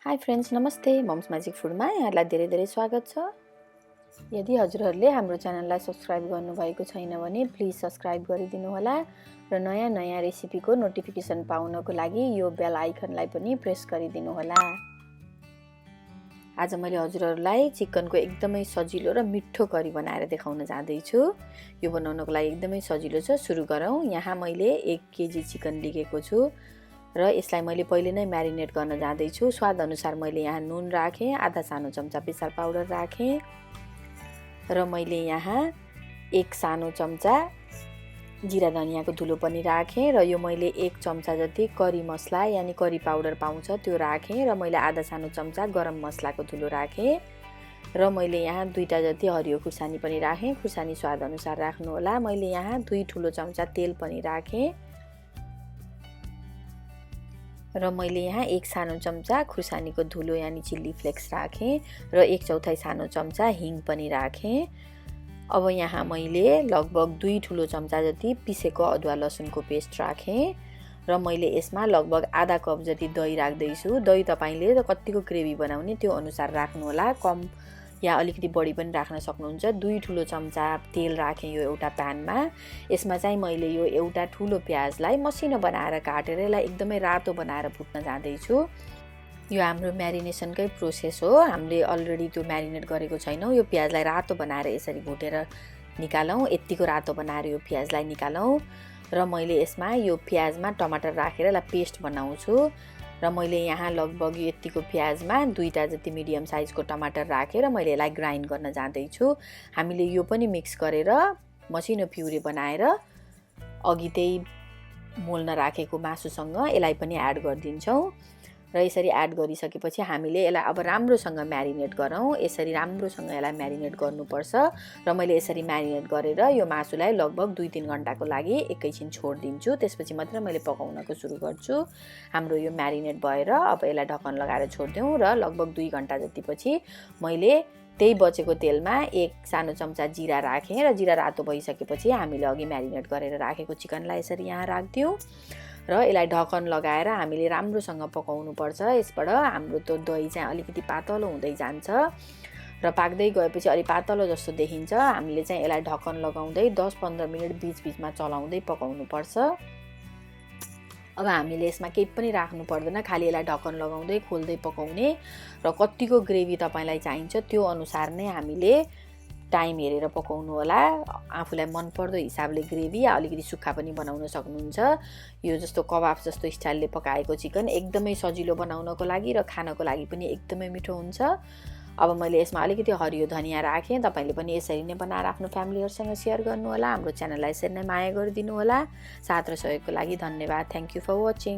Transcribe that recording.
High friends, नमस्ते। Mums magic फुडमा यहाँलाई धेरै स्वागत छ। यदि हजुरहरूले हाम्रो च्यानललाई सब्स्क्राइब गर्नुभएको छैन भने प्लिज सब्स्क्राइब गरिदिनु होला र नयाँ रेसिपीको नोटिफिकेसन पाउनको लागि यो बेल आइकनलाई पनि प्रेस गरिदिनु होला। आज मैले हजुरहरूलाई चिकनको एकदमै सजिलो र मिठो करी बनाएर देखाउन जाँदैछु। यो बनाउनको लागि एकदमै सजिलो छ। सुरु गरौँ। यहाँ मैले 1 केजी चिकन लिएको छु र यसलाई मैले पहिले नै म्यारिनेट गर्न जाँदैछु। स्वाद अनुसार मैले यहाँ नुन राखेँ, आधा सानो चम्चा बेसार पाउडर राखेँ र मैले यहाँ 1 सानो चम्चा जिरा धनियाको धुलो पनि राखेँ र यो मैले 1 चम्चा जति करी मसला यानी करी पाउडर पाउँछ त्यो राखेँ र मैले आधा सानो चम्चा गरम मसलाको धुलो राखेँ र मैले यहाँ 2टा जति हरियो खुर्सानी पनि राखेँ। खुर्सानी स्वाद अनुसार राख्नु होला। मैले यहाँ 2 ठुलो चम्चा तेल पनि राखेँ र मैले यहाँ 1 सानो चम्चा खुर्सानीको धुलो यानी चिल्ली फ्लेक्स राखेँ र 1/4 सानो चम्चा हिङ पनि राखेँ। अब यहाँ मैले लगभग 2 ठुलो चम्चा जति पिसेको अदुवा लसुनको पेस्ट राखेँ र मैले यसमा लगभग आधा कप जति दही राख्दैछु। दही तपाईले कतिको ग्रेभी बनाउने त्यो अनुसार राख्नु होला। कम या अलिकति बढी पनि राख्न सक्नुहुन्छ। 2 ठुलो चम्चा तेल राखेँ यो एउटा प्यानमा। यसमा चाहिँ मैले यो एउटा ठुलो प्याजलाई मसिनो बनाएर काटेर यसलाई एकदमै रातो बनाएर भुट्न जाँदैछु। यो हाम्रो म्यारिनेसनकै प्रोसेस हो। हामीले अलरेडी त्यो म्यारिनेट गरेको छैनौँ। यो प्याजलाई रातो बनाएर यसरी भुटेर निकालौँ। यतिको रातो बनाएर यो प्याजलाई निकालौँ र मैले यसमा यो प्याजमा टमाटर राखेर यसलाई पेस्ट बनाउँछु र मैले यहाँ लगभग यतिको प्याजमा 2टा जति मिडियम साइजको टमाटर राखेर मैले यसलाई ग्राइन्ड गर्न जाँदैछु। हामीले यो पनि मिक्स गरेर मसिनो प्युरी बनाएर अघि त्यही मोल्न राखेको मासुसँग यसलाई पनि एड गरिदिन्छौँ र यसरी एड गरिसकेपछि हामीले यसलाई अब राम्रोसँग म्यारिनेट गरौँ। यसरी राम्रोसँग यसलाई म्यारिनेट गर्नुपर्छ र मैले यसरी म्यारिनेट गरेर यो मासुलाई लगभग 2-3 घण्टाको लागि एकैछिन छोडिदिन्छु। त्यसपछि मात्र मैले पकाउनको सुरु गर्छु। हाम्रो यो म्यारिनेट भएर अब यसलाई ढक्कन लगाएर छोडिदिउँ र लगभग 2 घण्टा जतिपछि मैले त्यही बचेको तेलमा 1 सानो चम्चा जिरा राखेँ र जिरा रातो भइसकेपछि हामीले अघि म्यारिनेट गरेर राखेको चिकनलाई यसरी यहाँ राख्दियौँ र यसलाई ढक्कन लगाएर हामीले राम्रोसँग पकाउनु पर्छ। यसबाट हाम्रो त्यो दही चाहिँ अलिकति पातलो हुँदै जान्छ र पाक्दै गएपछि अलि पातलो जस्तो देखिन्छ। हामीले चाहिँ यसलाई ढक्कन लगाउँदै 10-15 मिनेट बीचमा चलाउँदै पकाउनु पर्छ। अब हामीले यसमा केही पनि राख्नु पर्दैन, खाली यसलाई ढक्कन लगाउँदै खोल्दै पकाउने र कतिको ग्रेभी तपाईलाई चाहिन्छ त्यो अनुसार नै हामीले टाइम हेरेर पकाउनु होला। आफूलाई मनपर्दो हिसाबले ग्रेभी या अलिकति सुक्खा पनि बनाउन सक्नुहुन्छ। यो जस्तो कबाब जस्तो स्टाइलले पकाएको चिकन एकदमै सजिलो बनाउनको लागि र खानको लागि पनि एकदमै मिठो हुन्छ। अब मैले यसमा अलिकति हरियो धनिया राखेँ। तपाईले पनि यसरी नै बनाएर आफ्नो फ्यामिलीहरुसँग शेयर गर्नु होला। हाम्रो च्यानललाई यसरी नै माया गरिदिनु होला। साथ र सहयोगको लागि धन्यवाद। Thank you for watching.